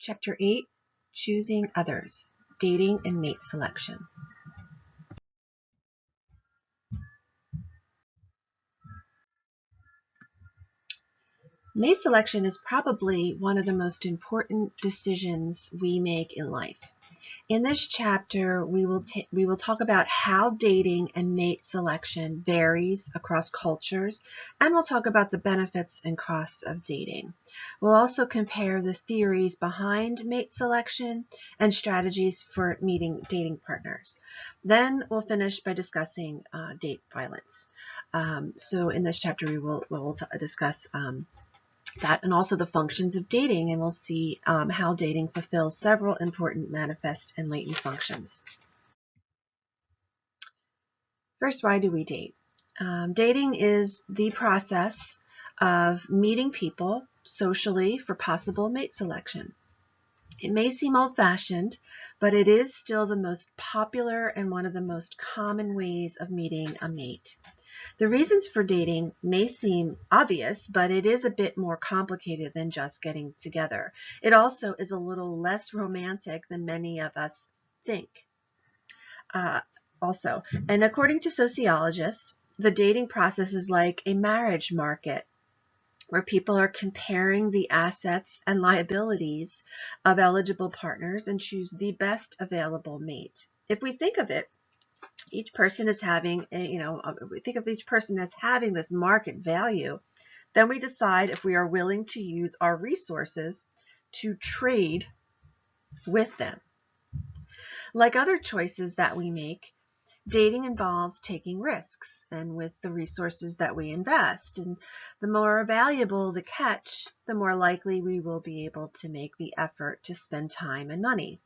Chapter 8, Choosing Others, Dating and Mate Selection. Mate selection is probably one of the most important decisions we make in life. In this chapter, we will talk about how dating and mate selection varies across cultures, and we'll talk about the benefits and costs of dating. We'll also compare the theories behind mate selection and strategies for meeting dating partners. Then we'll finish by discussing date violence. So in this chapter, we'll discuss that and also the functions of dating, and we'll see how dating fulfills several important manifest and latent functions. First, why do we date? Dating is the process of meeting people socially for possible mate selection. It may seem old-fashioned, but it is still the most popular and one of the most common ways of meeting a mate. The reasons for dating may seem obvious, but it is a bit more complicated than just getting together. It also is a little less romantic than many of us think. And according to sociologists, the dating process is like a marriage market where people are comparing the assets and liabilities of eligible partners and choose the best available mate. If we think of it, each person is having, we think of each person as having this market value, then we decide if we are willing to use our resources to trade with them. Like other choices that we make, dating involves taking risks, and with the resources that we invest, and the more valuable the catch, the more likely we will be able to make the effort to spend time and money.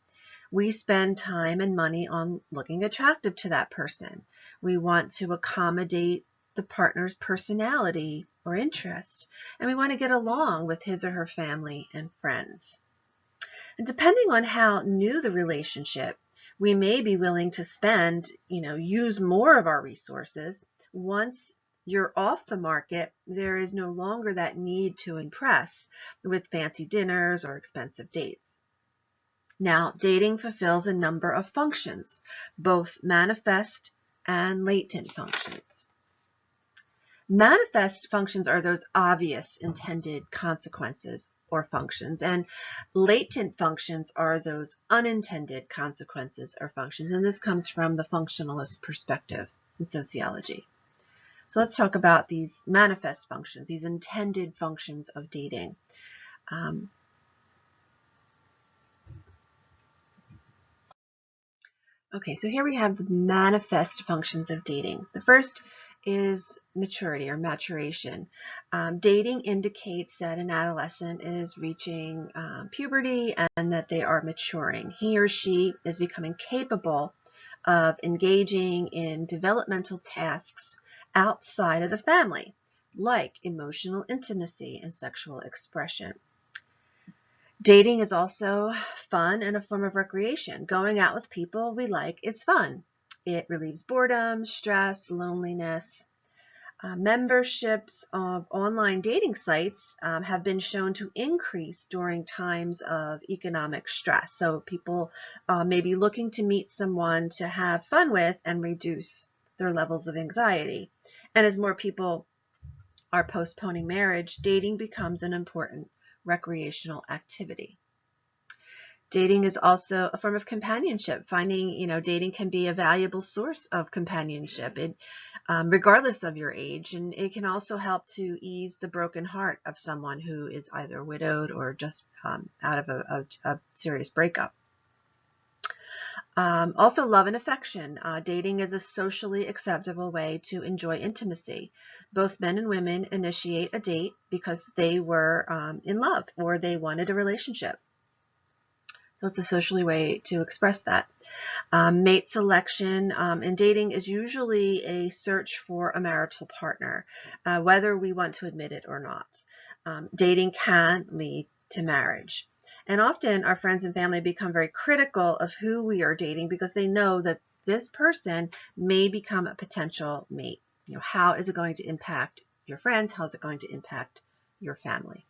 We spend time and money on looking attractive to that person. We want to accommodate the partner's personality or interest, and we want to get along with his or her family and friends. And depending on how new the relationship, we may be willing to use more of our resources. Once you're off the market, there is no longer that need to impress with fancy dinners or expensive dates. Now, dating fulfills a number of functions, both manifest and latent functions. Manifest functions are those obvious intended consequences or functions, and latent functions are those unintended consequences or functions, and this comes from the functionalist perspective in sociology. So let's talk about these manifest functions, these intended functions of dating. Okay, so here we have the manifest functions of dating. The first is maturity or maturation. Dating indicates that an adolescent is reaching puberty and that they are maturing. He or she is becoming capable of engaging in developmental tasks outside of the family, like emotional intimacy and sexual expression. Dating is also fun and a form of recreation. Going out with people we like is fun. It relieves boredom, stress, loneliness. Memberships of online dating sites have been shown to increase during times of economic stress. So people may be looking to meet someone to have fun with and reduce their levels of anxiety. And as more people are postponing marriage, dating becomes an important recreational activity. Dating is also a form of companionship. Dating can be a valuable source of companionship, regardless of your age, and it can also help to ease the broken heart of someone who is either widowed or just out of a serious breakup. Also, love and affection. Dating is a socially acceptable way to enjoy intimacy. Both men and women initiate a date because they were in love or they wanted a relationship. So it's a socially way to express that. Mate selection in dating is usually a search for a marital partner, whether we want to admit it or not. Dating can lead to marriage. And often our friends and family become very critical of who we are dating because they know that this person may become a potential mate. How is it going to impact your friends? How is it going to impact your family?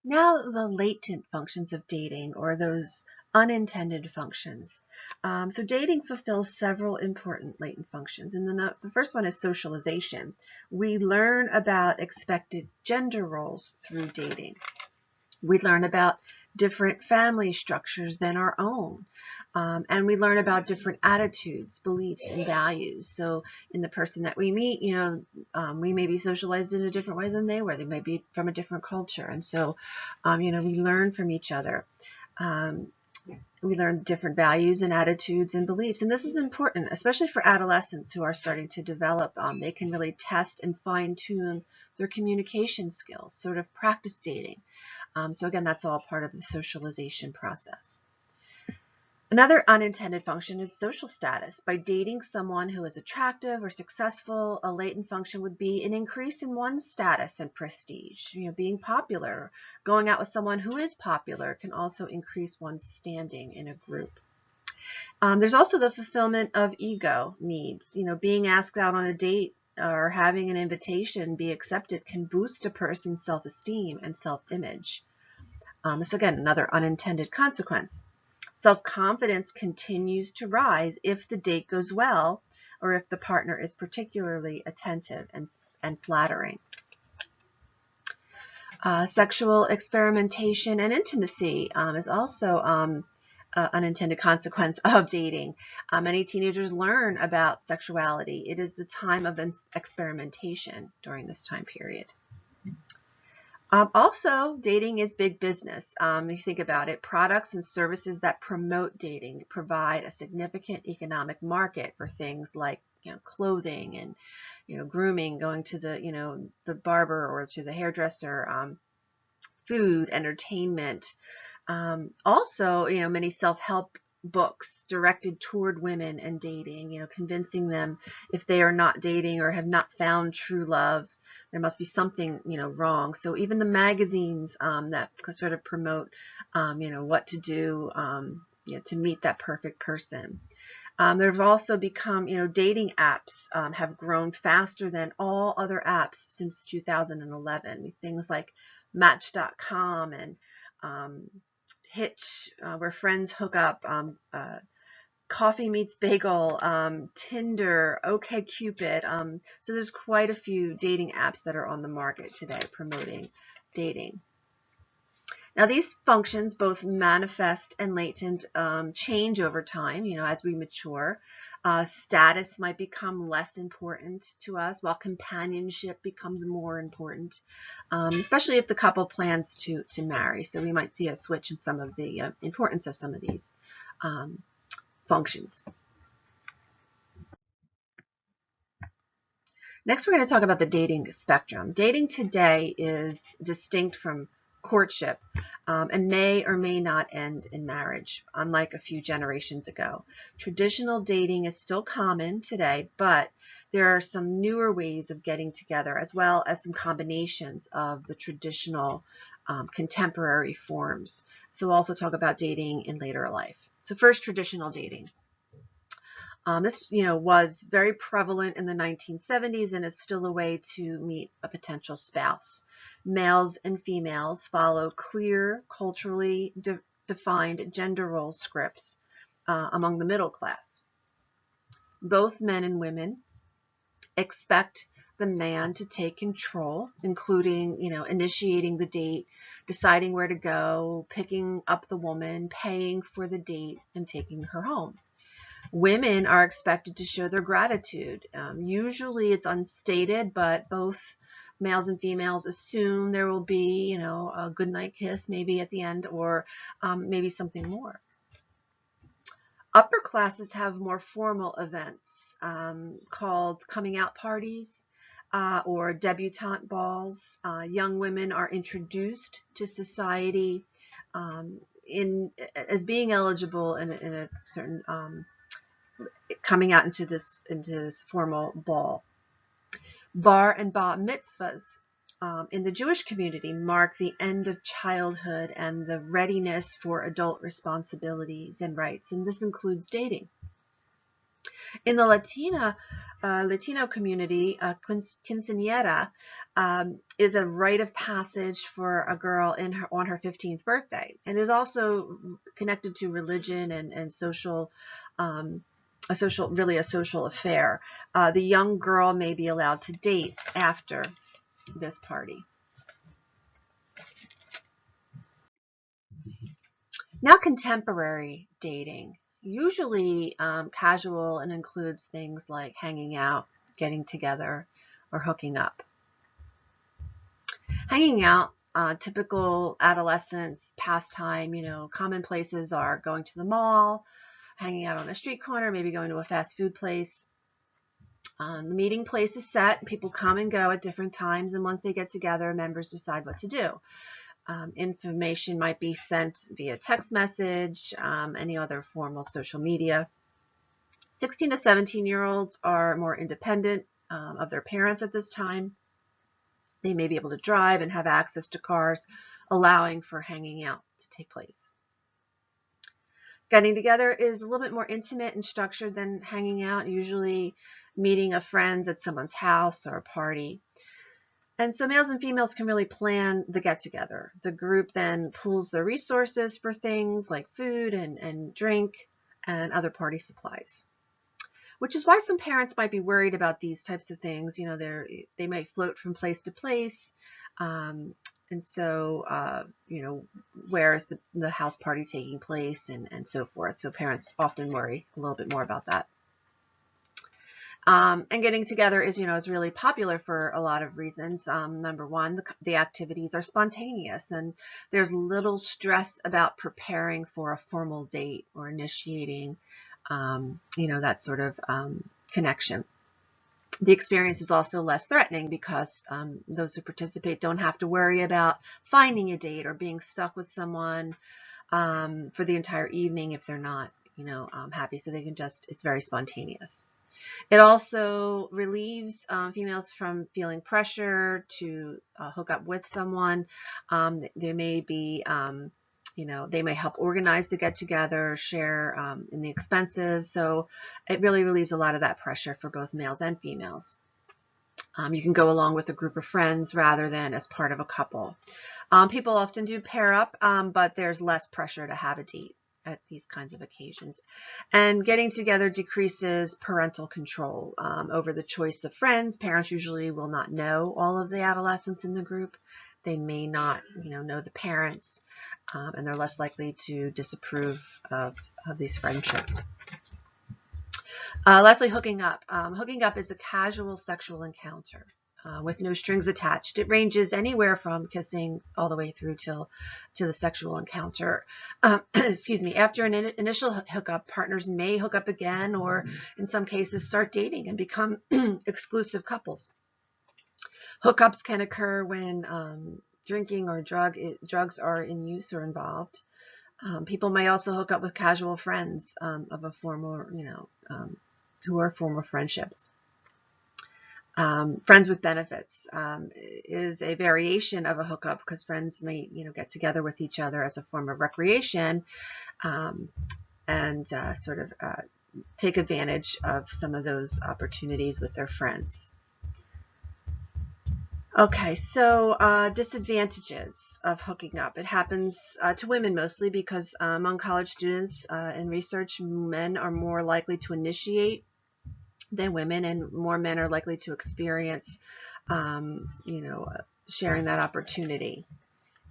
Now the latent functions of dating, or those unintended functions. So dating fulfills several important latent functions. And the first one is socialization. We learn about expected gender roles through dating. We learn about different family structures than our own. And we learn about different attitudes, beliefs, and values. So in the person that we meet, we may be socialized in a different way than they were. They may be from a different culture. And so, we learn from each other. We learn different values and attitudes and beliefs. And this is important, especially for adolescents who are starting to develop. They can really test and fine-tune their communication skills, sort of practice dating. So again, that's all part of the socialization process. Another unintended function is social status. By dating someone who is attractive or successful, a latent function would be an increase in one's status and prestige. Being popular, going out with someone who is popular can also increase one's standing in a group. There's also the fulfillment of ego needs. Being asked out on a date or having an invitation be accepted can boost a person's self-esteem and self-image. This, again, another unintended consequence. Self-confidence continues to rise if the date goes well or if the partner is particularly attentive and flattering. Sexual experimentation and intimacy is also an unintended consequence of dating. Many teenagers learn about sexuality. It is the time of experimentation during this time period. Also, dating is big business. If you think about it, products and services that promote dating provide a significant economic market for things like clothing and grooming, going to the barber or to the hairdresser, food, entertainment. Also, many self-help books directed toward women and dating, convincing them if they are not dating or have not found true love, there must be something, wrong. So even the magazines that sort of promote, what to do, to meet that perfect person. There have also become, dating apps have grown faster than all other apps since 2011. Things like Match.com and Hitch, where friends hook up, Coffee Meets Bagel, Tinder, OkCupid. So there's quite a few dating apps that are on the market today promoting dating. Now these functions, both manifest and latent, change over time, as we mature. Status might become less important to us while companionship becomes more important, especially if the couple plans to marry. So we might see a switch in some of the importance of some of these functions. Next, we're going to talk about the dating spectrum. Dating today is distinct from courtship and may or may not end in marriage, unlike a few generations ago. Traditional dating is still common today, but there are some newer ways of getting together, as well as some combinations of the traditional contemporary forms. So we'll also talk about dating in later life. So first, traditional dating. This, was very prevalent in the 1970s and is still a way to meet a potential spouse. Males and females follow clear, culturally defined gender role scripts among the middle class. Both men and women expect the man to take control, including, initiating the date, deciding where to go, picking up the woman, paying for the date, and taking her home. Women are expected to show their gratitude. Usually it's unstated, but both males and females assume there will be, a goodnight kiss maybe at the end, or maybe something more. Upper classes have more formal events called coming out parties or debutante balls. Young women are introduced to society as being eligible in a certain coming out into this formal ball. Bar and bat mitzvahs in the Jewish community mark the end of childhood and the readiness for adult responsibilities and rights, and this includes dating. In the Latino community, quinceañera is a rite of passage for a girl on her 15th birthday, and is also connected to religion and social, really a social affair. The young girl may be allowed to date after this party. Now, contemporary dating, usually casual, and includes things like hanging out, getting together, or hooking up. Hanging out, typical adolescence pastime, common places are going to the mall, hanging out on a street corner, maybe going to a fast food place. The meeting place is set. People come and go at different times, and once they get together, members decide what to do. Information might be sent via text message, any other formal social media. 16 to 17-year-olds are more independent of their parents at this time. They may be able to drive and have access to cars, allowing for hanging out to take place. Getting together is a little bit more intimate and structured than hanging out, usually meeting of friends at someone's house or a party. And so males and females can really plan the get-together. The group then pools their resources for things like food and drink and other party supplies, which is why some parents might be worried about these types of things. They might float from place to place. And so, where is the house party taking place and so forth. So parents often worry a little bit more about that. And getting together is really popular for a lot of reasons. Number one, the activities are spontaneous, and there's little stress about preparing for a formal date or initiating, that sort of connection. The experience is also less threatening because those who participate don't have to worry about finding a date or being stuck with someone for the entire evening if they're not, happy. So they can it's very spontaneous. It also relieves females from feeling pressure to hook up with someone. There may be, they may help organize the get-together, share in the expenses. So it really relieves a lot of that pressure for both males and females. You can go along with a group of friends rather than as part of a couple. People often do pair up, but there's less pressure to have a date at these kinds of occasions. And getting together decreases parental control over the choice of friends. Parents usually will not know all of the adolescents in the group. They may not, know the parents, and they're less likely to disapprove of these friendships. Lastly, hooking up. Hooking up is a casual sexual encounter with no strings attached. It ranges anywhere from kissing all the way through to the sexual encounter. Excuse me. After an initial hookup, partners may hook up again, or in some cases start dating and become exclusive couples. Hookups can occur when drinking or drugs are in use or involved. People may also hook up with casual friends of a former, who are former friendships. Friends with benefits is a variation of a hookup because friends may, get together with each other as a form of recreation and sort of take advantage of some of those opportunities with their friends. Okay, so disadvantages of hooking up. It happens to women mostly because among college students in research, men are more likely to initiate than women, and more men are likely to experience, sharing that opportunity.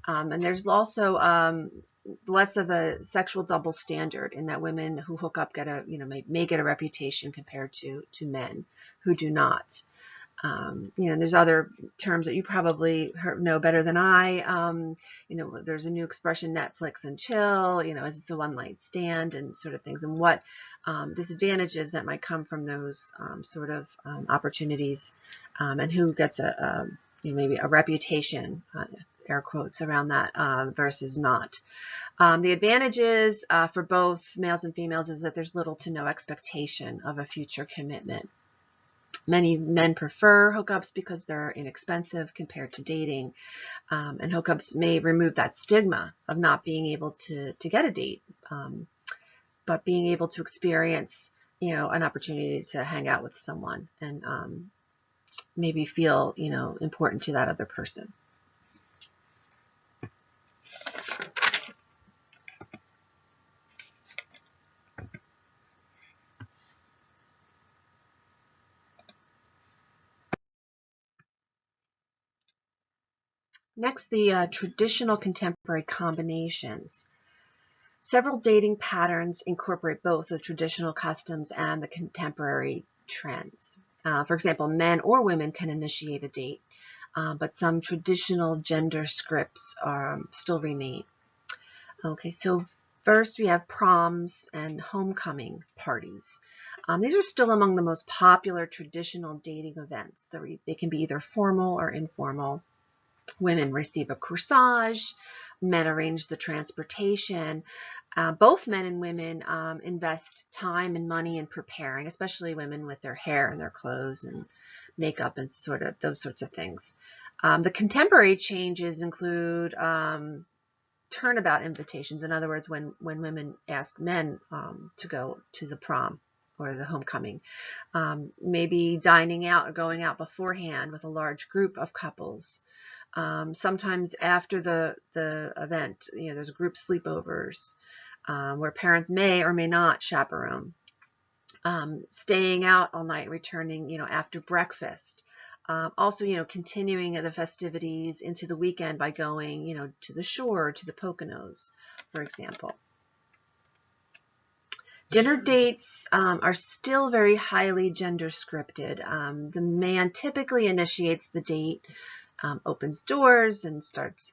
And there's also less of a sexual double standard in that women who hook up may get a reputation compared to men who do not. There's other terms that you probably know better than I. There's a new expression, Netflix and chill, is this a one night stand and sort of things, and what disadvantages that might come from those sort of opportunities, and who gets maybe a reputation, air quotes, around that versus not. The advantages for both males and females is that there's little to no expectation of a future commitment. Many men prefer hookups because they're inexpensive compared to dating, and hookups may remove that stigma of not being able to get a date, but being able to experience an opportunity to hang out with someone and maybe feel, important to that other person. Next, the traditional contemporary combinations. Several dating patterns incorporate both the traditional customs and the contemporary trends. For example, men or women can initiate a date, but some traditional gender scripts still remain. Okay, so first we have proms and homecoming parties. These are still among the most popular traditional dating events. They can be either formal or informal. Women receive a corsage, men arrange the transportation. Both men and women invest time and money in preparing, especially women with their hair and their clothes and makeup and sort of those sorts of things. The contemporary changes include turnabout invitations. In other words, when women ask men to go to the prom or the homecoming, maybe dining out or going out beforehand with a large group of couples. Sometimes after the event, there's group sleepovers where parents may or may not chaperone. Staying out all night, returning, after breakfast. Also, continuing the festivities into the weekend by going, to the shore, to the Poconos, for example. Dinner dates are still very highly gender scripted. The man typically initiates the date, opens doors, and starts,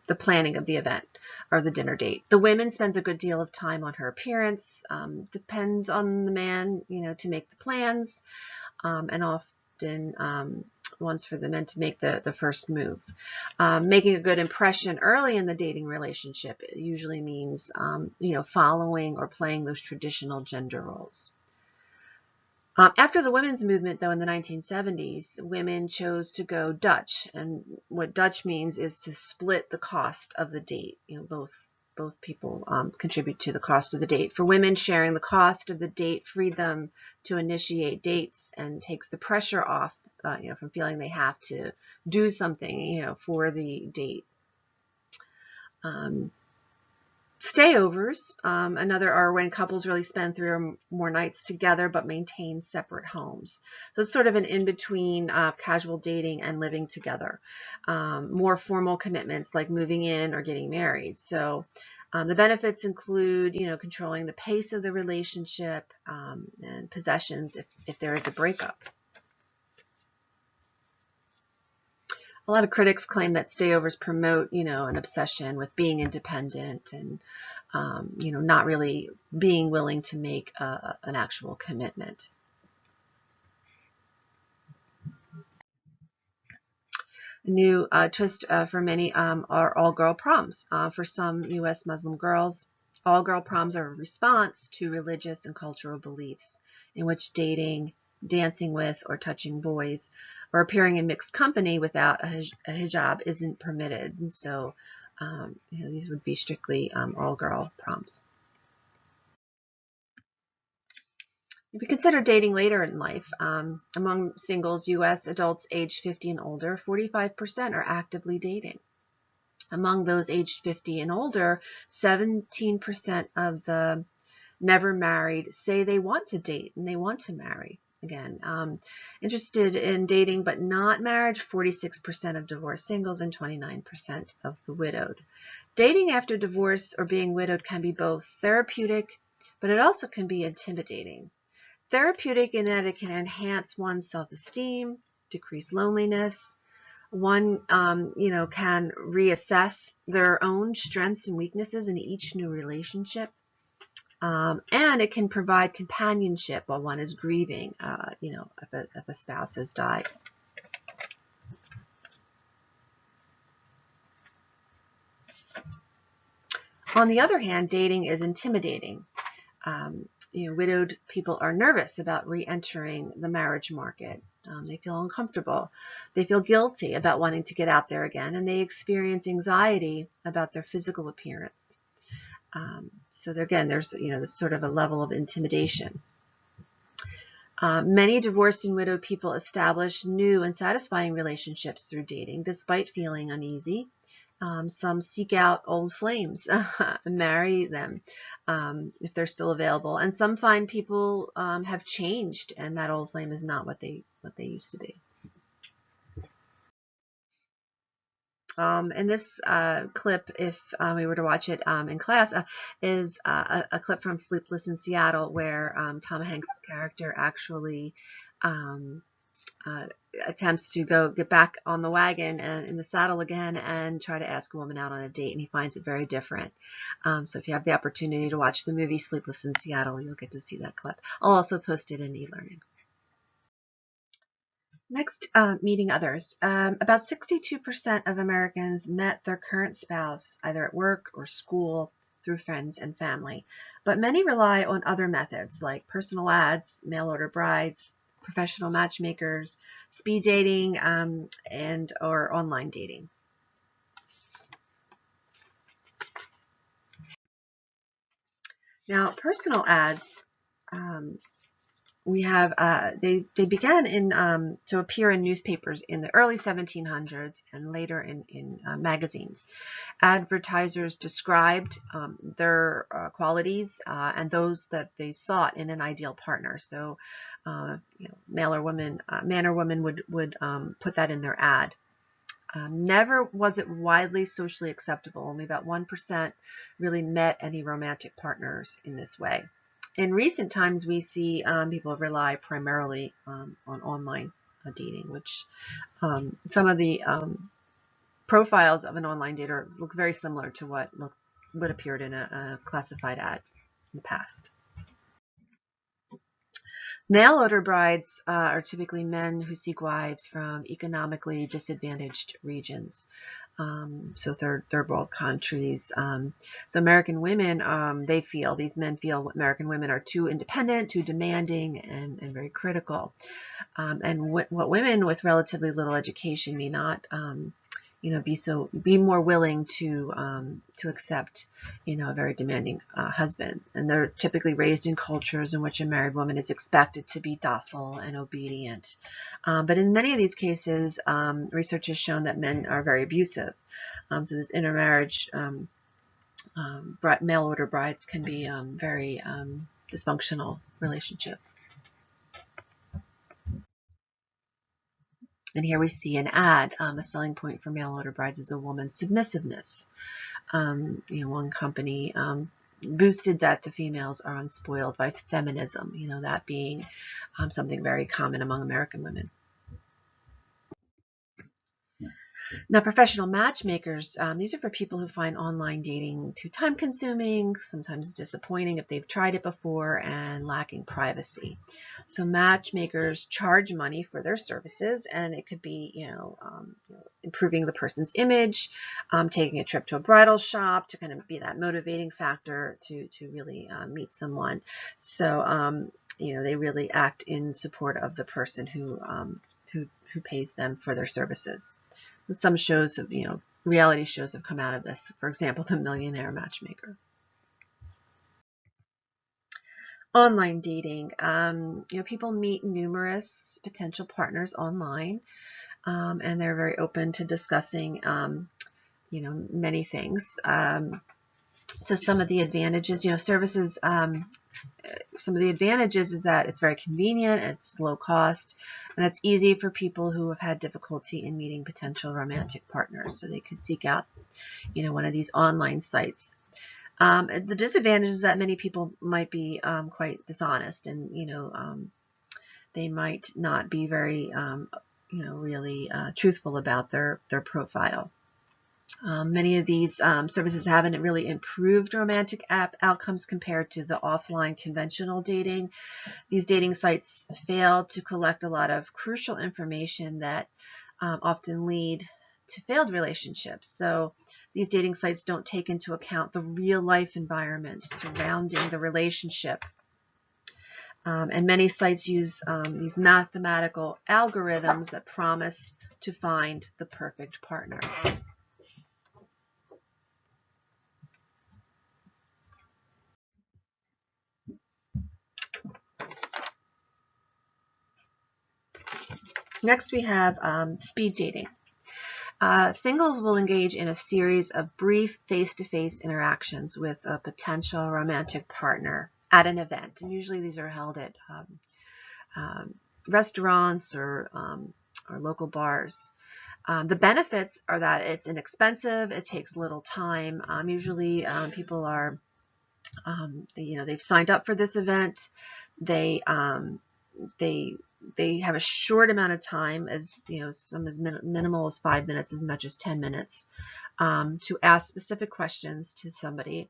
the planning of the event or the dinner date. The woman spends a good deal of time on her appearance, depends on the man, to make the plans, and often wants for the men to make the first move. Making a good impression early in the dating relationship usually means, following or playing those traditional gender roles. After the women's movement, though, in the 1970s, women chose to go Dutch, and what Dutch means is to split the cost of the date. Both people contribute to the cost of the date. For women, sharing the cost of the date freed them to initiate dates and takes the pressure off, from feeling they have to do something, for the date. Stayovers, another are when couples really spend 3 or more nights together but maintain separate homes. So it's sort of an in-between casual dating and living together. More formal commitments like moving in or getting married. So the benefits include, controlling the pace of the relationship and possessions if there is a breakup. A lot of critics claim that stayovers promote, an obsession with being independent and, not really being willing to make an actual commitment. A new twist for many are all-girl proms. For some U.S. Muslim girls, all-girl proms are a response to religious and cultural beliefs in which dating, dancing with, or touching boys, or appearing in mixed company without a hijab isn't permitted. And so, these would be strictly all-girl proms. If we consider dating later in life, among singles, U.S. adults aged 50 and older, 45% are actively dating. Among those aged 50 and older, 17% of the never married say they want to date and they want to marry. Again, interested in dating but not marriage, 46% of divorced singles and 29% of the widowed. Dating after divorce or being widowed can be both therapeutic, but it also can be intimidating. Therapeutic in that it can enhance one's self-esteem, decrease loneliness. One, can reassess their own strengths and weaknesses in each new relationship. And it can provide companionship while one is grieving, if a spouse has died. On the other hand, dating is intimidating. Widowed people are nervous about re-entering the marriage market. They feel uncomfortable. They feel guilty about wanting to get out there again, and they experience anxiety about their physical appearance. So there, again, there's this sort of a level of intimidation. Many divorced and widowed people establish new and satisfying relationships through dating, despite feeling uneasy. Some seek out old flames and marry them if they're still available. And some find people have changed, and that old flame is not what they used to be. And this clip, if we were to watch it in class, is a clip from Sleepless in Seattle, where Tom Hanks' character actually attempts to get back on the wagon and in the saddle again and try to ask a woman out on a date, and he finds it very different. So if you have the opportunity to watch the movie Sleepless in Seattle, you'll get to see that clip. I'll also post it in e-learning. Next, meeting others. About 62% of Americans met their current spouse either at work or school through friends and family, but many rely on other methods like personal ads, mail order brides, professional matchmakers, speed dating, and or online dating. Now, personal ads, we have they began to appear in newspapers in the early 1700s and later in magazines. Advertisers described their qualities and those that they sought in an ideal partner. So, man or woman would put that in their ad. Never was it widely socially acceptable. Only about 1% really met any romantic partners in this way. In recent times, we see people rely primarily on online dating, which some of the profiles of an online dater look very similar to what appeared in a classified ad in the past. Mail order brides are typically men who seek wives from economically disadvantaged regions, so third world countries. So American women, these men feel American women are too independent, too demanding, and very critical. And what women with relatively little education may not be more willing to accept, a very demanding husband. And they're typically raised in cultures in which a married woman is expected to be docile and obedient. But in many of these cases, research has shown that men are very abusive. So this intermarriage mail order brides can be very dysfunctional relationship. And here we see an ad. A selling point for mail order brides is a woman's submissiveness. One company boosted that the females are unspoiled by feminism, that being something very common among American women. Now, professional matchmakers, these are for people who find online dating too time-consuming, sometimes disappointing if they've tried it before, and lacking privacy. So matchmakers charge money for their services, and it could be, improving the person's image, taking a trip to a bridal shop to kind of be that motivating factor to really meet someone. So, they really act in support of the person who pays them for their services. Some shows of, reality shows have come out of this. For example, The Millionaire Matchmaker. Online dating. People meet numerous potential partners online, and they're very open to discussing, many things. So some of the advantages, services, some of the advantages is that it's very convenient, it's low cost, and it's easy for people who have had difficulty in meeting potential romantic partners. So they can seek out, one of these online sites. The disadvantage is that many people might be quite dishonest, and they might not be very, really truthful about their profile. Many of these services haven't really improved romantic outcomes compared to the offline conventional dating. These dating sites fail to collect a lot of crucial information that often lead to failed relationships. So these dating sites don't take into account the real life environment surrounding the relationship. And many sites use these mathematical algorithms that promise to find the perfect partner. Next, we have speed dating. Singles will engage in a series of brief face-to-face interactions with a potential romantic partner at an event, and usually these are held at restaurants or local bars. The benefits are that it's inexpensive, it takes little time. Usually people are, they've signed up for this event. They have a short amount of time, as some as minimal as 5 minutes, as much as 10 minutes, to ask specific questions to somebody.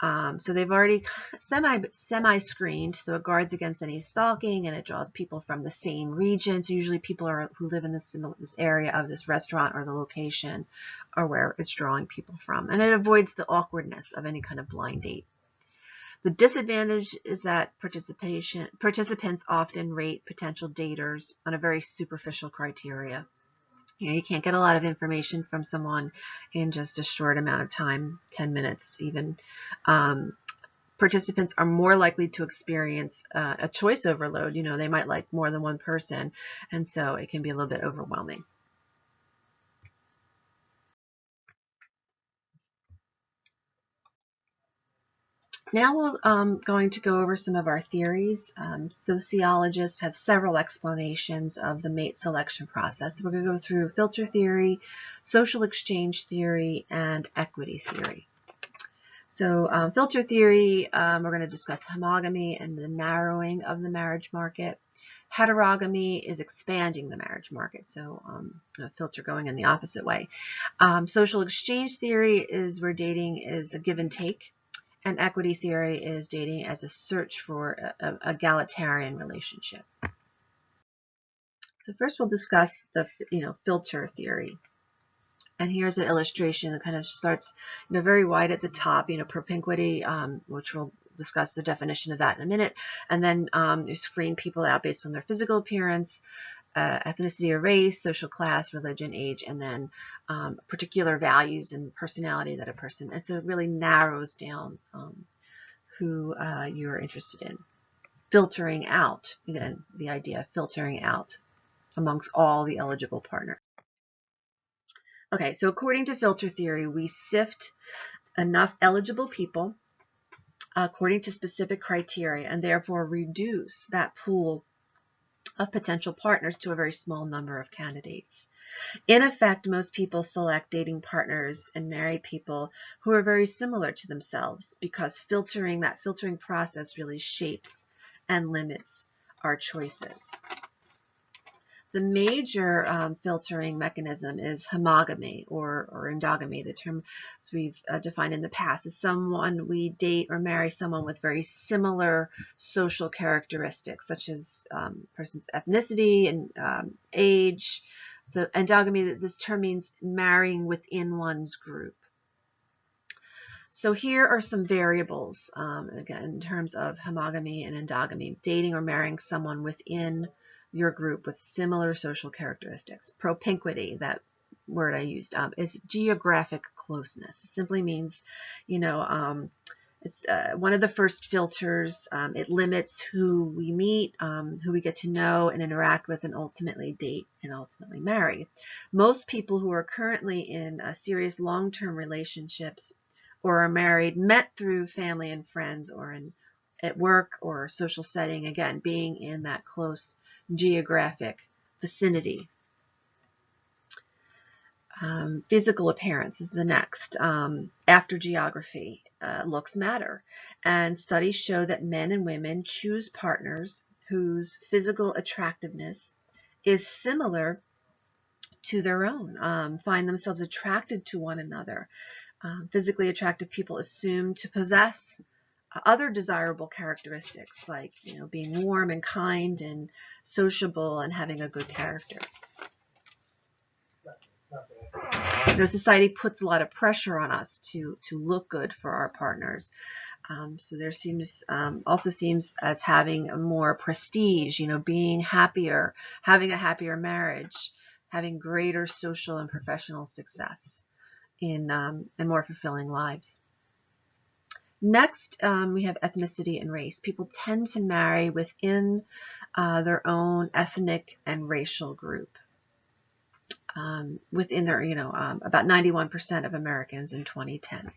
So they've already semi-screened, so it guards against any stalking, and it draws people from the same region. So usually people who live in this area of this restaurant or the location are where it's drawing people from, and it avoids the awkwardness of any kind of blind date. The disadvantage is that participants often rate potential daters on a very superficial criteria. You can't get a lot of information from someone in just a short amount of time, 10 minutes even. Participants are more likely to experience a choice overload. They might like more than one person, and so it can be a little bit overwhelming. Now we're going to go over some of our theories. Sociologists have several explanations of the mate selection process. We're going to go through filter theory, social exchange theory, and equity theory. So filter theory, we're going to discuss homogamy and the narrowing of the marriage market. Heterogamy is expanding the marriage market, so a filter going in the opposite way. Social exchange theory is where dating is a give and take. And equity theory is dating as a search for a egalitarian relationship. So first we'll discuss the filter theory. And here's an illustration that kind of starts very wide at the top, propinquity, which we'll discuss the definition of that in a minute. And then you screen people out based on their physical appearance, ethnicity or race, social class, religion, age, and then particular values and personality that a person, and so it really narrows down who you're interested in. Filtering out, again, the idea of filtering out amongst all the eligible partners. Okay, so according to filter theory, we sift enough eligible people according to specific criteria and therefore reduce that pool of potential partners to a very small number of candidates. In effect, most people select dating partners and marry people who are very similar to themselves because that filtering process really shapes and limits our choices. The major filtering mechanism is homogamy or endogamy. The term, as we've defined in the past, is someone we date or marry someone with very similar social characteristics, such as person's ethnicity and age. The endogamy, this term means marrying within one's group. So here are some variables, again, in terms of homogamy and endogamy, dating or marrying someone within your group with similar social characteristics. Propinquity, that word I used, is geographic closeness. It simply means, it's one of the first filters. It limits who we meet, who we get to know and interact with and ultimately date and ultimately marry. Most people who are currently in serious long-term relationships or are married met through family and friends or at work or social setting, again, being in that close geographic vicinity. Physical appearance is the next. After geography, looks matter. And studies show that men and women choose partners whose physical attractiveness is similar to their own, find themselves attracted to one another. Physically attractive people assume to possess other desirable characteristics like being warm and kind and sociable and having a good character. Society puts a lot of pressure on us to look good for our partners. So there also seems as having a more prestige, being happier, having a happier marriage, having greater social and professional success in more fulfilling lives. Next, we have ethnicity and race. People tend to marry within their own ethnic and racial group. Within their, about 91% of Americans in 2010.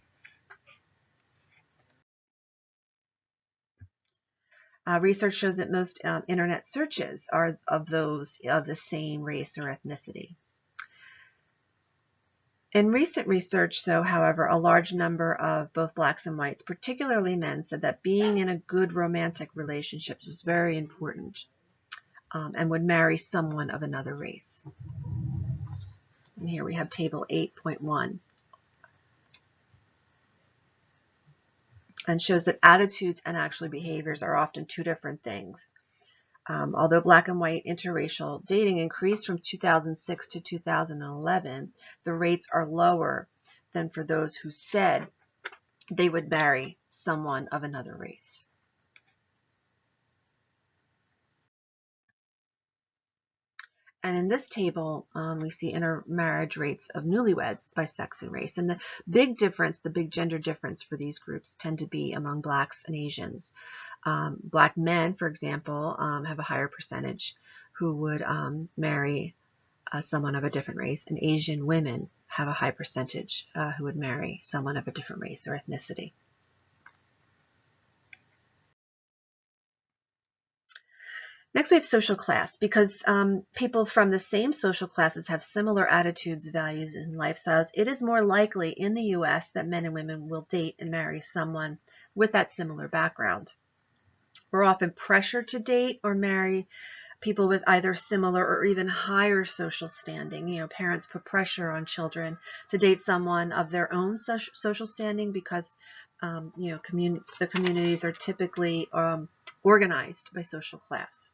Research shows that most internet searches are of those of the same race or ethnicity. In recent research, though, however, a large number of both blacks and whites, particularly men, said that being in a good romantic relationship was very important and would marry someone of another race. And here we have table 8.1. And shows that attitudes and actually behaviors are often two different things. Although black and white interracial dating increased from 2006 to 2011, the rates are lower than for those who said they would marry someone of another race. And in this table, we see intermarriage rates of newlyweds by sex and race. And the big difference, the big gender difference for these groups tend to be among blacks and Asians. Black men, for example, have a higher percentage who would marry someone of a different race, and Asian women have a high percentage who would marry someone of a different race or ethnicity. Next, we have social class. Because people from the same social classes have similar attitudes, values, and lifestyles, it is more likely in the U.S. that men and women will date and marry someone with that similar background. We're often pressured to date or marry people with either similar or even higher social standing. Parents put pressure on children to date someone of their own social standing because, the communities are typically organized by social class.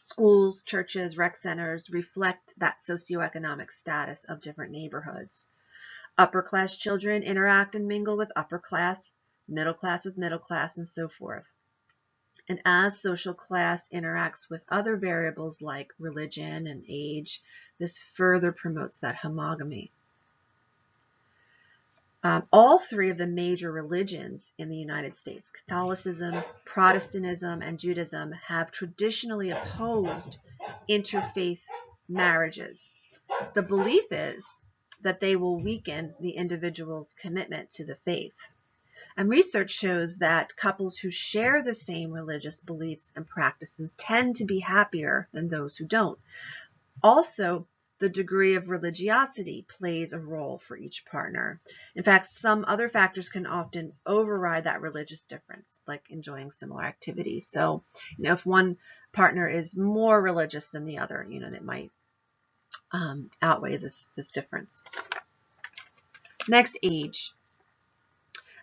Schools, churches, rec centers reflect that socioeconomic status of different neighborhoods. Upper class children interact and mingle with upper class, middle class with middle class, and so forth. And as social class interacts with other variables like religion and age, this further promotes that homogamy. All three of the major religions in the United States, Catholicism, Protestantism, and Judaism, have traditionally opposed interfaith marriages. The belief is that they will weaken the individual's commitment to the faith. And research shows that couples who share the same religious beliefs and practices tend to be happier than those who don't. Also, the degree of religiosity plays a role for each partner. In fact, some other factors can often override that religious difference, like enjoying similar activities. So, if one partner is more religious than the other, it might outweigh this difference. Next, age.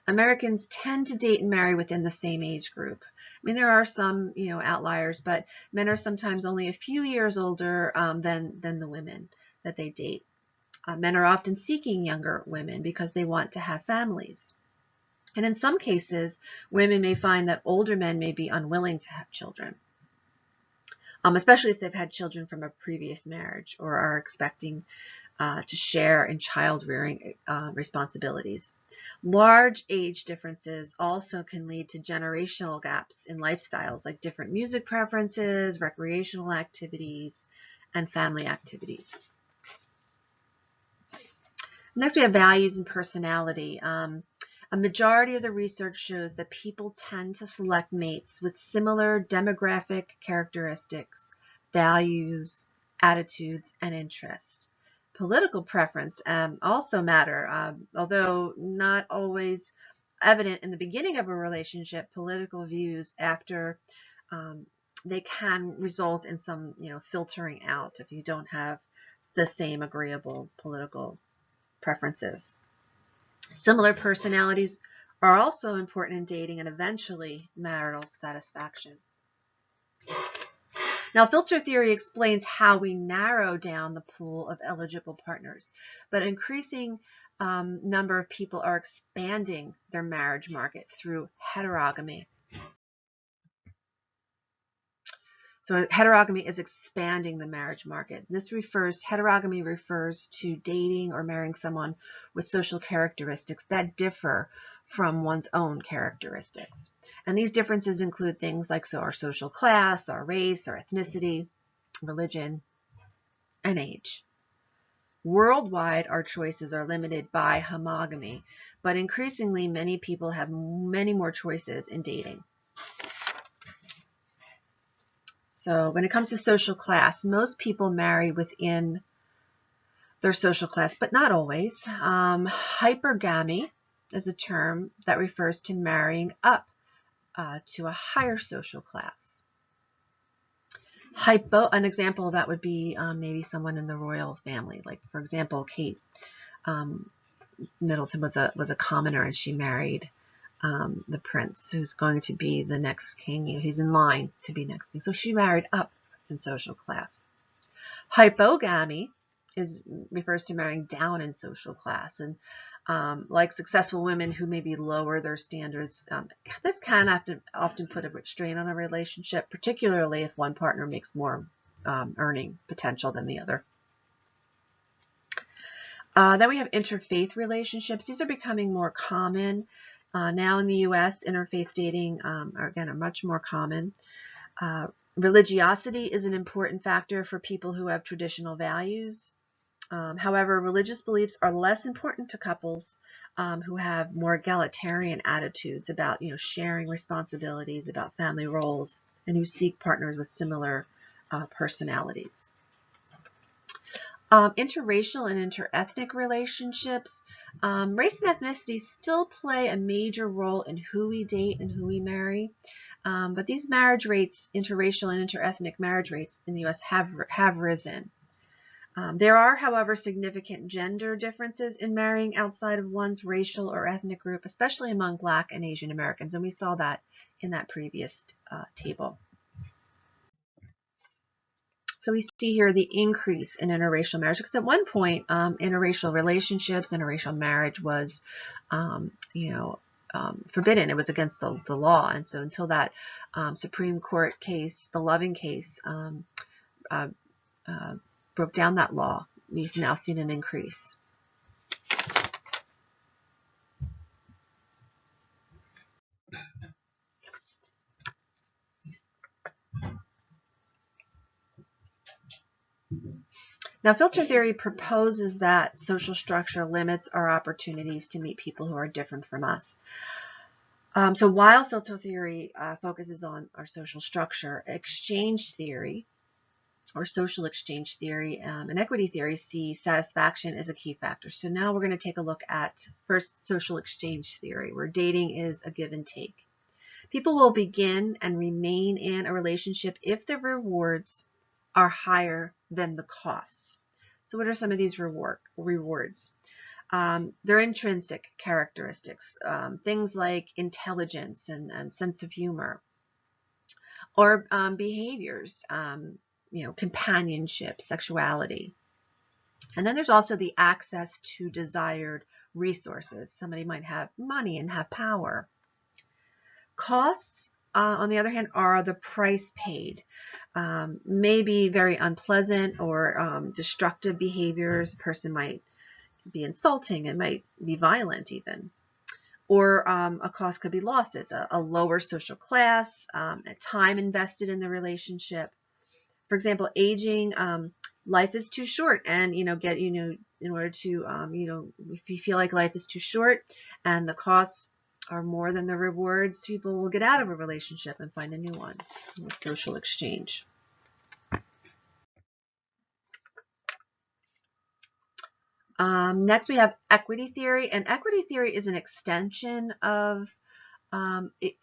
Americans tend to date and marry within the same age group. There are some, outliers, but men are sometimes only a few years older than the women that they date. Men are often seeking younger women because they want to have families. And in some cases, women may find that older men may be unwilling to have children, especially if they've had children from a previous marriage or are expecting to share in child-rearing responsibilities. Large age differences also can lead to generational gaps in lifestyles, like different music preferences, recreational activities, and family activities. Next, we have values and personality. A majority of the research shows that people tend to select mates with similar demographic characteristics, values, attitudes, and interests. Political preference also matter, although not always evident in the beginning of a relationship. Political views after they can result in some filtering out if you don't have the same agreeable political preferences. Similar personalities are also important in dating and eventually marital satisfaction. Now, filter theory explains how we narrow down the pool of eligible partners, but an increasing number of people are expanding their marriage market through heterogamy. So heterogamy is expanding the marriage market. Heterogamy refers to dating or marrying someone with social characteristics that differ from one's own characteristics. And these differences include things like our social class, our race, our ethnicity, religion, and age. Worldwide, our choices are limited by homogamy, but increasingly many people have many more choices in dating. So when it comes to social class, most people marry within their social class, but not always. Hypergamy is a term that refers to marrying up to a higher social class. An example of that would be maybe someone in the royal family. Like, for example, Kate Middleton was a commoner, and she married the prince who's going to be the next king. He's in line to be next king. So she married up in social class. Hypogamy refers to marrying down in social class, and like successful women who maybe lower their standards, this can often put a strain on a relationship, particularly if one partner makes more earning potential than the other. Then we have interfaith relationships. These are becoming more common. Now in the U.S., interfaith dating are much more common. Religiosity is an important factor for people who have traditional values. However, religious beliefs are less important to couples who have more egalitarian attitudes about, sharing responsibilities, about family roles, and who seek partners with similar personalities. Interracial and interethnic relationships. Race and ethnicity still play a major role in who we date and who we marry. But these marriage rates, interracial and interethnic marriage rates in the U.S. have risen. There are, however, significant gender differences in marrying outside of one's racial or ethnic group, especially among Black and Asian Americans, and we saw that in that previous table. So we see here the increase in interracial marriage, because at one point, interracial relationships, interracial marriage was, forbidden. It was against the law, and so until that Supreme Court case, the Loving case, broke down that law, we've now seen an increase. Now, filter theory proposes that social structure limits our opportunities to meet people who are different from us. So while filter theory focuses on our social structure, exchange theory, or social exchange theory, and equity theory see satisfaction as a key factor. So now we're going to take a look at first social exchange theory, where dating is a give and take. People will begin and remain in a relationship if the rewards are higher than the costs. So what are some of these rewards? Their intrinsic characteristics, things like intelligence and sense of humor, or behaviors, companionship, sexuality. And then there's also the access to desired resources. Somebody might have money and have power. Costs, on the other hand, are the price paid. Maybe very unpleasant or destructive behaviors. A person might be insulting, it might be violent even. Or a cost could be losses, a lower social class, time invested in the relationship. For example, aging, life is too short, and in order to if you feel like life is too short and the costs are more than the rewards, people will get out of a relationship and find a new one. Social exchange. Next, we have equity theory, and equity theory is an extension of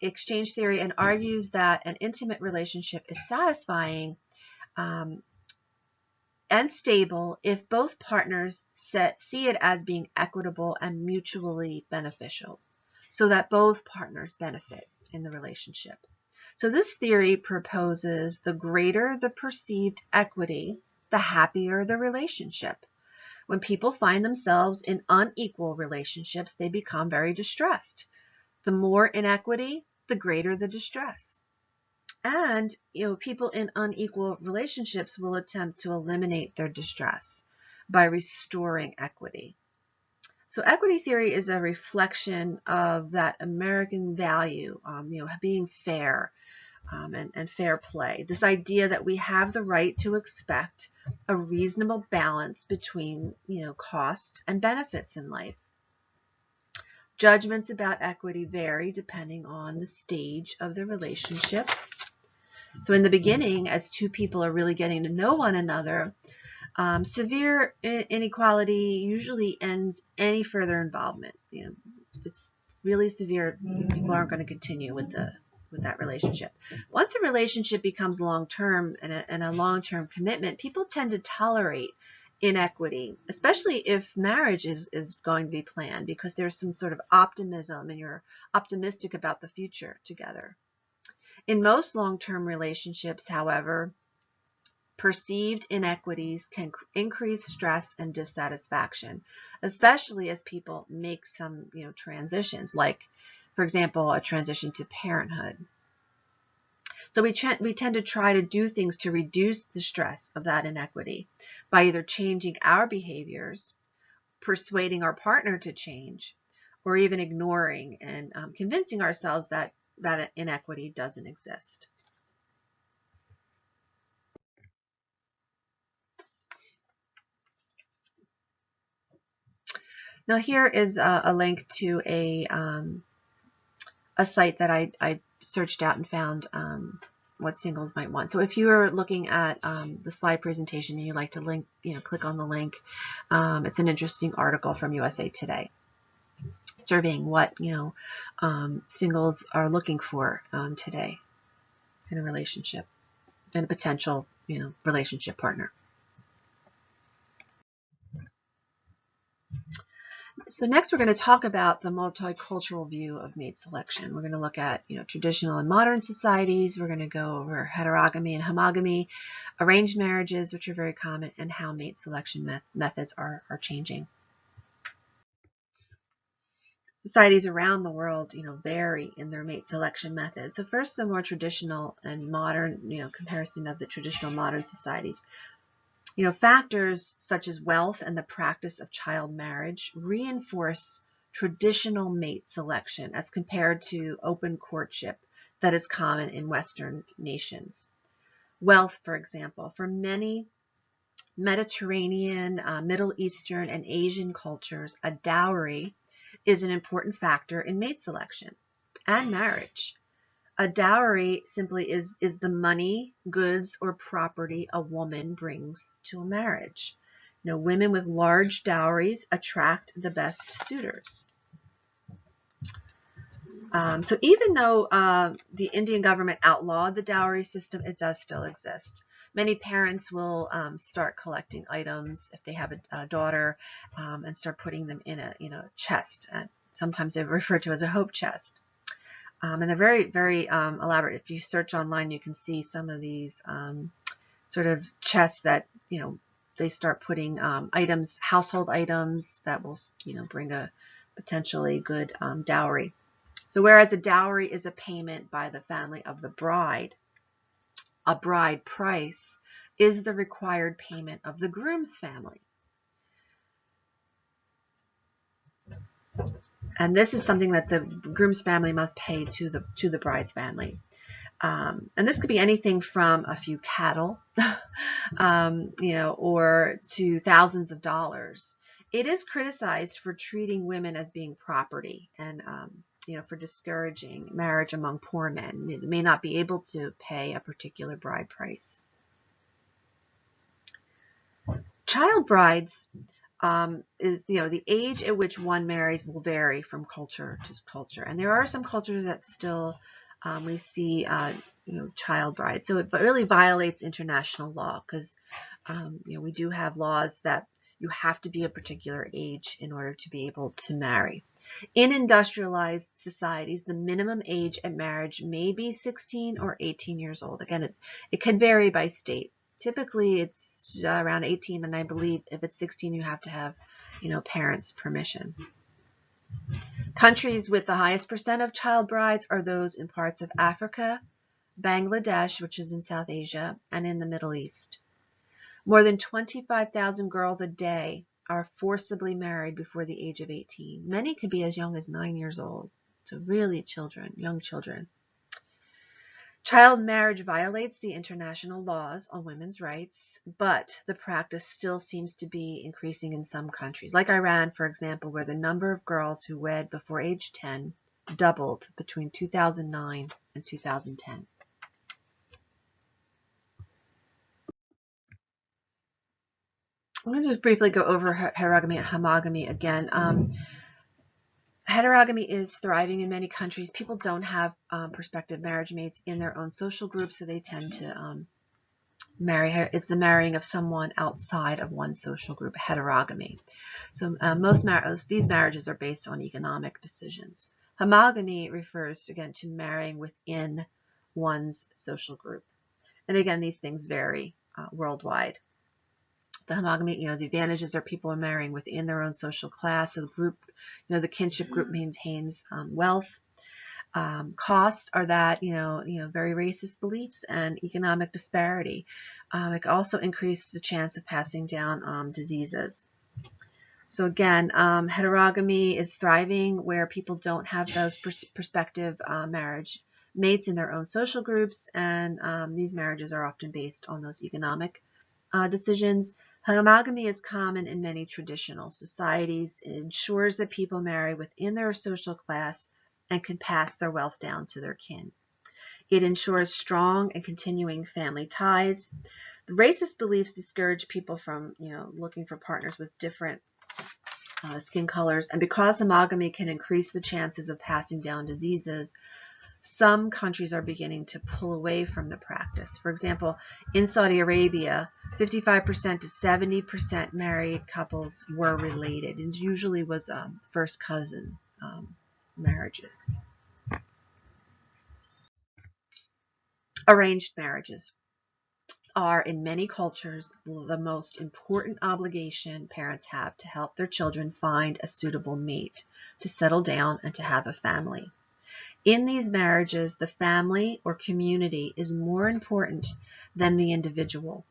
exchange theory and argues that an intimate relationship is satisfying and stable if both partners see it as being equitable and mutually beneficial, so that both partners benefit in the relationship. So this theory proposes the greater the perceived equity, the happier the relationship. When people find themselves in unequal relationships, they become very distressed. The more inequity, the greater the distress. And people in unequal relationships will attempt to eliminate their distress by restoring equity. So equity theory is a reflection of that American value, being fair, and fair play. This idea that we have the right to expect a reasonable balance between, costs and benefits in life. Judgments about equity vary depending on the stage of the relationship. So in the beginning, as two people are really getting to know one another, severe inequality usually ends any further involvement. If it's really severe, people aren't going to continue with that relationship. Once a relationship becomes long-term and a long-term commitment, people tend to tolerate inequity, especially if marriage is going to be planned, because there's some sort of optimism and you're optimistic about the future together. In most long-term relationships, however, perceived inequities can increase stress and dissatisfaction, especially as people make some, transitions, like, for example, a transition to parenthood. So we tend to try to do things to reduce the stress of that inequity by either changing our behaviors, persuading our partner to change, or even ignoring and convincing ourselves that inequity doesn't exist. Now here is a link to a site that I searched out and found what singles might want. So if you are looking at the slide presentation and you like to link, click on the link, it's an interesting article from USA Today, surveying what singles are looking for today in a relationship and a potential relationship partner. So next we're going to talk about the multicultural view of mate selection. We're going to look at traditional and modern societies. We're going to go over heterogamy and homogamy, arranged marriages, which are very common, and how mate selection methods are changing. Societies around the world, vary in their mate selection methods. So first, the more traditional and modern, comparison of the traditional modern societies. Factors such as wealth and the practice of child marriage reinforce traditional mate selection as compared to open courtship that is common in Western nations. Wealth, for example, for many Mediterranean, Middle Eastern, and Asian cultures, a dowry is an important factor in mate selection and marriage. A dowry simply is the money, goods, or property a woman brings to a marriage. Women with large dowries attract the best suitors. So even though the Indian government outlawed the dowry system, it does still exist. Many parents will start collecting items if they have a daughter and start putting them in a chest. Sometimes they're referred to as a hope chest. And they're very, very elaborate. If you search online, you can see some of these sort of chests that, they start putting items, household items that will, bring a potentially good dowry. So whereas a dowry is a payment by the family of the bride, a bride price is the required payment of the groom's family. And this is something that the groom's family must pay to the bride's family. And this could be anything from a few cattle, or to thousands of dollars. It is criticized for treating women as being property and, for discouraging marriage among poor men. It may not be able to pay a particular bride price. Child brides is the age at which one marries will vary from culture to culture, and there are some cultures that still we see child brides. So it really violates international law because we do have laws that you have to be a particular age in order to be able to marry. In industrialized societies, the minimum age at marriage may be 16 or 18 years old. Again, it can vary by state. Typically, it's around 18, and I believe if it's 16, you have to have, parents' permission. Countries with the highest percent of child brides are those in parts of Africa, Bangladesh, which is in South Asia, and in the Middle East. More than 25,000 girls a day are forcibly married before the age of 18. Many could be as young as 9 years old. So really children, young children. Child marriage violates the international laws on women's rights, but the practice still seems to be increasing in some countries, like Iran, for example, where the number of girls who wed before age 10 doubled between 2009 and 2010. I'm going to just briefly go over heterogamy and homogamy again. Heterogamy is thriving in many countries. People don't have prospective marriage mates in their own social group, so they tend to marry. It's the marrying of someone outside of one social group, heterogamy. So these marriages are based on economic decisions. Homogamy refers, again, to marrying within one's social group. And again, these things vary worldwide. The homogamy, the advantages are people are marrying within their own social class. So the group, the kinship group maintains wealth. Costs are that, very racist beliefs and economic disparity. It can also increase the chance of passing down diseases. So again, heterogamy is thriving where people don't have those prospective marriage mates in their own social groups, and these marriages are often based on those economic decisions. Homogamy is common in many traditional societies. It ensures that people marry within their social class and can pass their wealth down to their kin. It ensures strong and continuing family ties. The racist beliefs discourage people from, looking for partners with different skin colors. And because homogamy can increase the chances of passing down diseases, some countries are beginning to pull away from the practice. For example, in Saudi Arabia, 55% to 70% married couples were related, and usually was first cousin marriages. Arranged marriages are, in many cultures, the most important obligation parents have to help their children find a suitable mate, to settle down, and to have a family. In these marriages, the family or community is more important than the individual.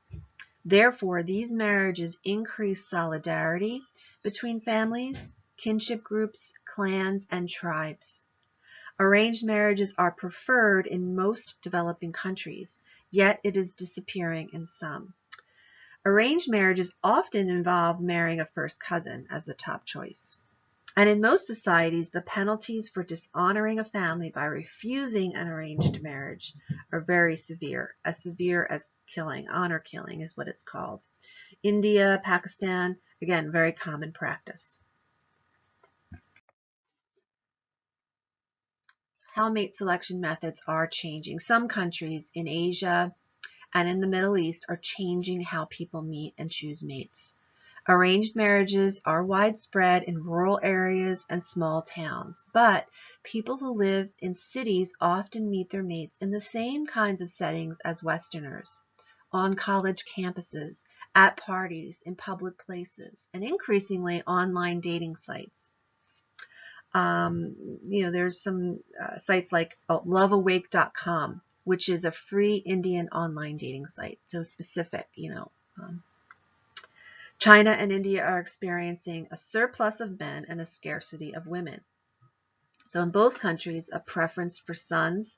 Therefore, these marriages increase solidarity between families, kinship groups, clans, and tribes. Arranged marriages are preferred in most developing countries, yet it is disappearing in some. Arranged marriages often involve marrying a first cousin as the top choice. And in most societies, the penalties for dishonoring a family by refusing an arranged marriage are very severe as killing. Honor killing is what it's called. India, Pakistan, again, very common practice. So how mate selection methods are changing. Some countries in Asia and in the Middle East are changing how people meet and choose mates. Arranged marriages are widespread in rural areas and small towns, but people who live in cities often meet their mates in the same kinds of settings as Westerners, on college campuses, at parties, in public places, and increasingly online dating sites. There's some sites like loveawake.com, which is a free Indian online dating site, so specific, China and India are experiencing a surplus of men and a scarcity of women. So in both countries, a preference for sons,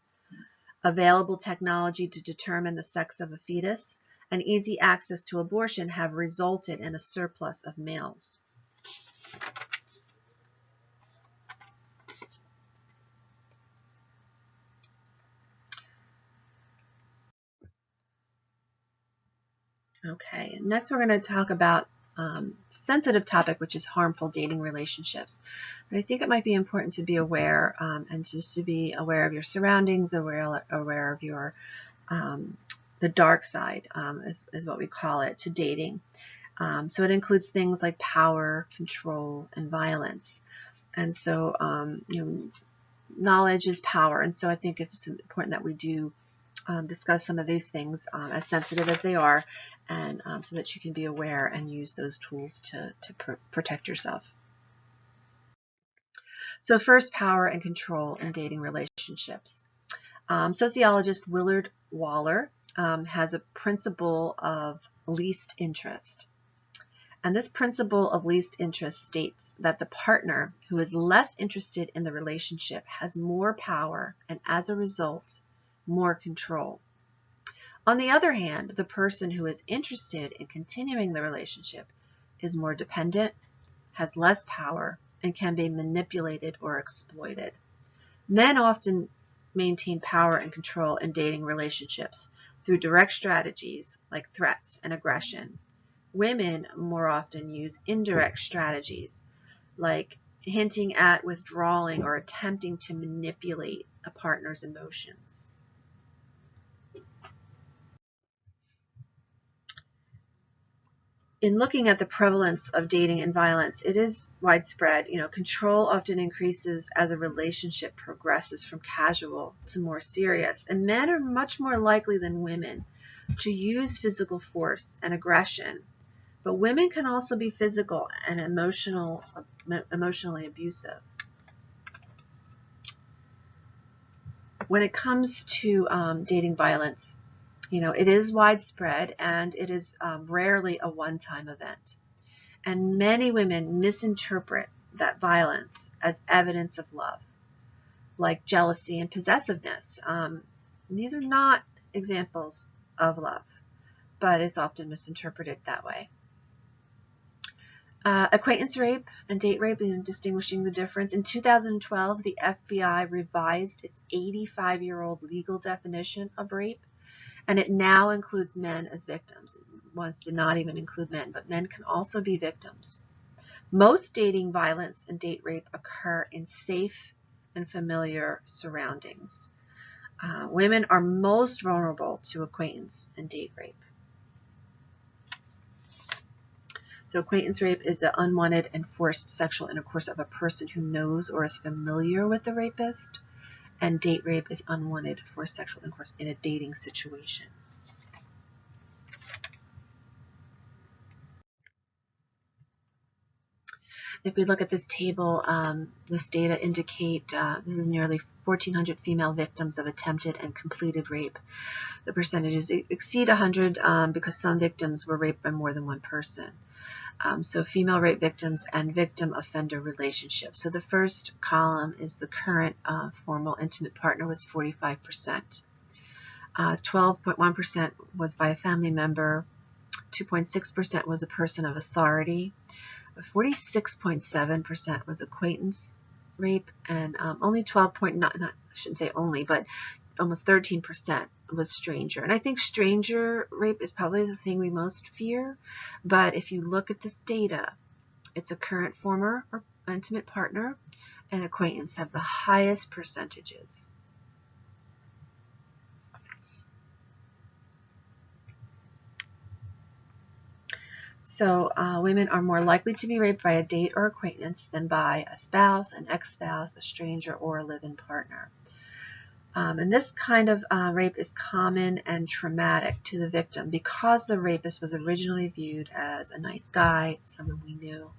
available technology to determine the sex of a fetus, and easy access to abortion have resulted in a surplus of males. Okay, next we're going to talk about sensitive topic, which is harmful dating relationships. But I think it might be important to be aware and just to be aware of your surroundings, aware of your the dark side is what we call it to dating. So it includes things like power, control, and violence. And so knowledge is power, and so I think it's important that we do discuss some of these things as sensitive as they are, and so that you can be aware and use those tools to protect yourself. So first, power and control in dating relationships. Sociologist Willard Waller has a principle of least interest. And this principle of least interest states that the partner who is less interested in the relationship has more power and, as a result, more control. On the other hand, the person who is interested in continuing the relationship is more dependent, has less power, and can be manipulated or exploited. Men often maintain power and control in dating relationships through direct strategies like threats and aggression. Women more often use indirect strategies like hinting at withdrawing or attempting to manipulate a partner's emotions. In looking at the prevalence of dating and violence, it is widespread. Control often increases as a relationship progresses from casual to more serious. And men are much more likely than women to use physical force and aggression. But women can also be physical and emotionally abusive. When it comes to dating violence, it is widespread and it is rarely a one-time event. And many women misinterpret that violence as evidence of love, like jealousy and possessiveness. These are not examples of love, but it's often misinterpreted that way. Acquaintance rape and date rape, and distinguishing the difference. In 2012, the FBI revised its 85-year-old legal definition of rape, and it now includes men as victims. It once did not even include men, but men can also be victims. Most dating violence and date rape occur in safe and familiar surroundings. Women are most vulnerable to acquaintance and date rape. So acquaintance rape is the unwanted and forced sexual intercourse of a person who knows or is familiar with the rapist, and date rape is unwanted forced sexual intercourse in a dating situation. If we look at this table, this data indicate this is nearly 1,400 female victims of attempted and completed rape. The percentages exceed 100 because some victims were raped by more than one person. So female rape victims and victim-offender relationships. So the first column is the current formal intimate partner was 45%. 12.1% was by a family member. 2.6% was a person of authority. 46.7% was acquaintance rape, and only 12.9, I shouldn't say only, but almost 13% was stranger. And I think stranger rape is probably the thing we most fear. But if you look at this data, it's a current, former, or intimate partner and acquaintance have the highest percentages. So women are more likely to be raped by a date or acquaintance than by a spouse, an ex-spouse, a stranger, or a live-in partner. And this kind of rape is common and traumatic to the victim because the rapist was originally viewed as a nice guy, someone we knew.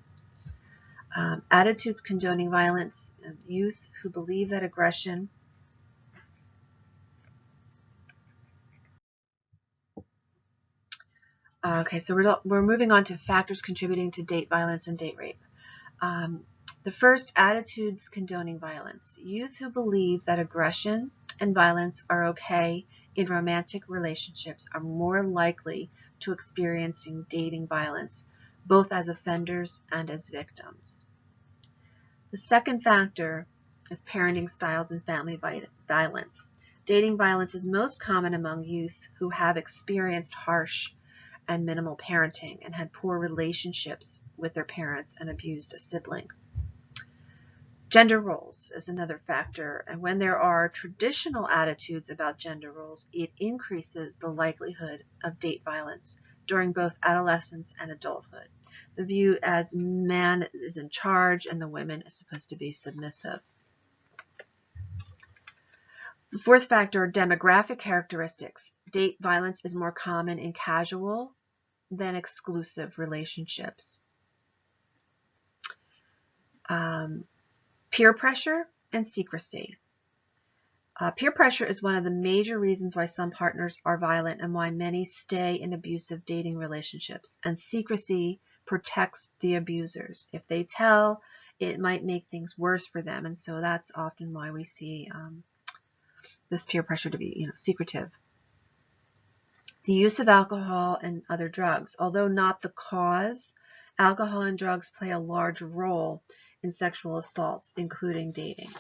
Attitudes condoning violence, youth who believe that aggression okay, so we're moving on to factors contributing to date violence and date rape. The first, attitudes condoning violence. Youth who believe that aggression and violence are okay in romantic relationships are more likely to experiencing dating violence, both as offenders and as victims. The second factor is parenting styles and family violence. Dating violence is most common among youth who have experienced harsh and minimal parenting and had poor relationships with their parents and abused a sibling. Gender roles is another factor, and when there are traditional attitudes about gender roles, it increases the likelihood of date violence during both adolescence and adulthood. The view as man is in charge and the woman is supposed to be submissive. The fourth factor, demographic characteristics. Date violence is more common in casual than exclusive relationships. Peer pressure and secrecy. Peer pressure is one of the major reasons why some partners are violent and why many stay in abusive dating relationships. And secrecy protects the abusers. If they tell, it might make things worse for them, and so that's often why we see this peer pressure to be, secretive. The use of alcohol and other drugs, although not the cause, alcohol and drugs play a large role in sexual assaults, including dating.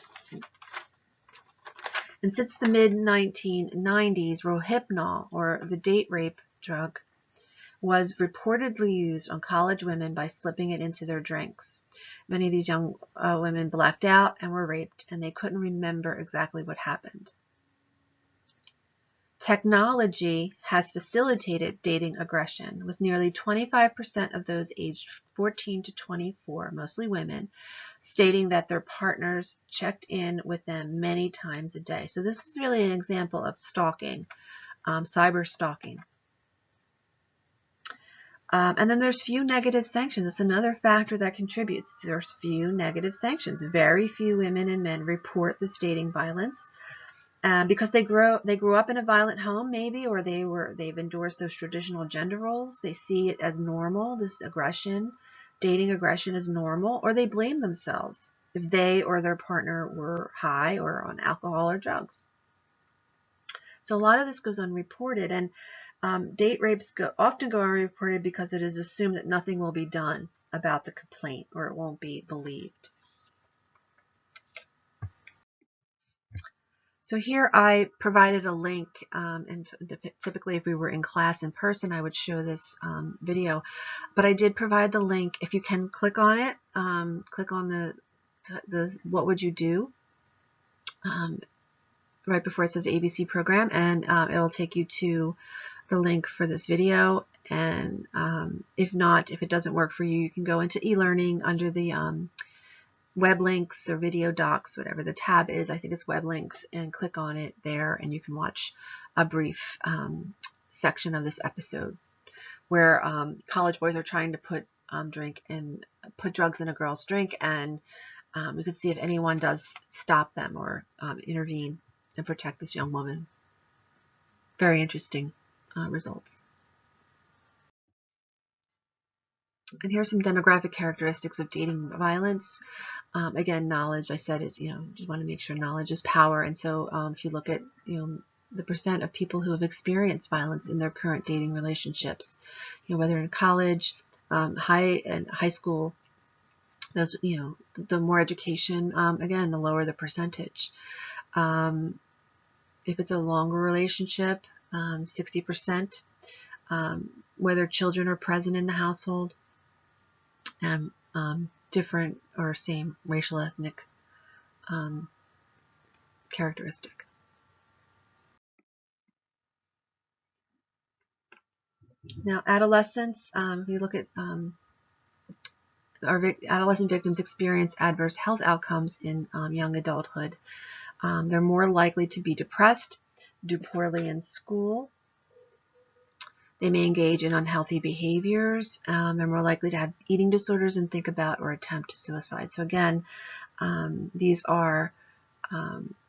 And since the mid-1990s, Rohypnol, or the date rape drug, was reportedly used on college women by slipping it into their drinks. Many of these young women blacked out and were raped, and they couldn't remember exactly what happened. Technology has facilitated dating aggression, with nearly 25% of those aged 14 to 24, mostly women, stating that their partners checked in with them many times a day. So this is really an example of stalking, cyber stalking. And then there's few negative sanctions. It's another factor that contributes. There's few negative sanctions. Very few women and men report this dating violence. Because they grew up in a violent home, maybe, or they've endorsed those traditional gender roles. They see it as normal. This aggression, dating aggression, is normal, or they blame themselves if they or their partner were high or on alcohol or drugs. So a lot of this goes unreported, and date rapes often go unreported because it is assumed that nothing will be done about the complaint, or it won't be believed. So here I provided a link, and typically if we were in class in person, I would show this video, but I did provide the link. If you can click on it, click on the what would you do, right before it says ABC program, and it will take you to the link for this video. And if not, if it doesn't work for you, you can go into e-learning under the web links or video docs, whatever the tab is. I think it's web links, and click on it there, and you can watch a brief section of this episode where college boys are trying to put drugs in a girl's drink, and we can see if anyone does stop them or intervene and protect this young woman. Very interesting results. And here's some demographic characteristics of dating violence. Again, knowledge, I said, is, you want to make sure knowledge is power. And so if you look at, the percent of people who have experienced violence in their current dating relationships, whether in college, high school, those, the more education, again, the lower the percentage. If it's a longer relationship, 60%, whether children are present in the household, and different or same racial ethnic characteristic. Now, adolescents, if you look at adolescent victims experience adverse health outcomes in young adulthood. They're more likely to be depressed, do poorly in school. They may engage in unhealthy behaviors. They're more likely to have eating disorders and think about or attempt suicide. So again, these are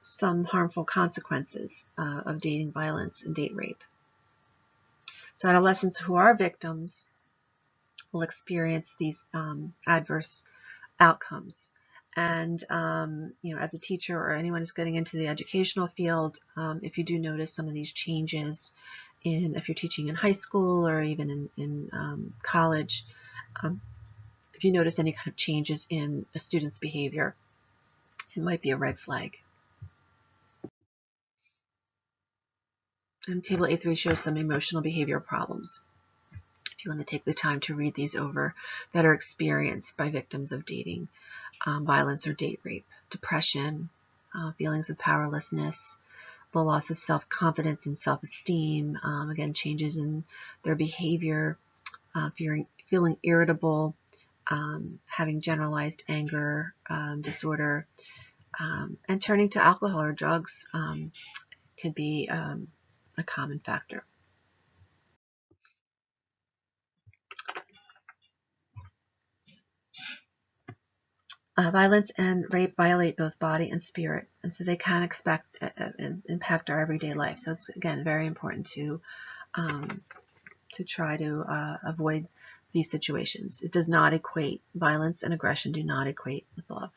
some harmful consequences of dating violence and date rape. So adolescents who are victims will experience these adverse outcomes. And, as a teacher or anyone who's getting into the educational field, if you do notice some of these changes if you're teaching in high school or even in college, if you notice any kind of changes in a student's behavior, it might be a red flag. And Table A3 shows some emotional behavioral problems, if you want to take the time to read these over, that are experienced by victims of dating violence or date rape. Depression, feelings of powerlessness, the loss of self-confidence and self-esteem, again, changes in their behavior, feeling irritable, having generalized anger disorder, and turning to alcohol or drugs could be a common factor. Violence and rape violate both body and spirit, and so they can impact our everyday life. So it's, again, very important to try to avoid these situations. It does not equate. Violence and aggression do not equate with love.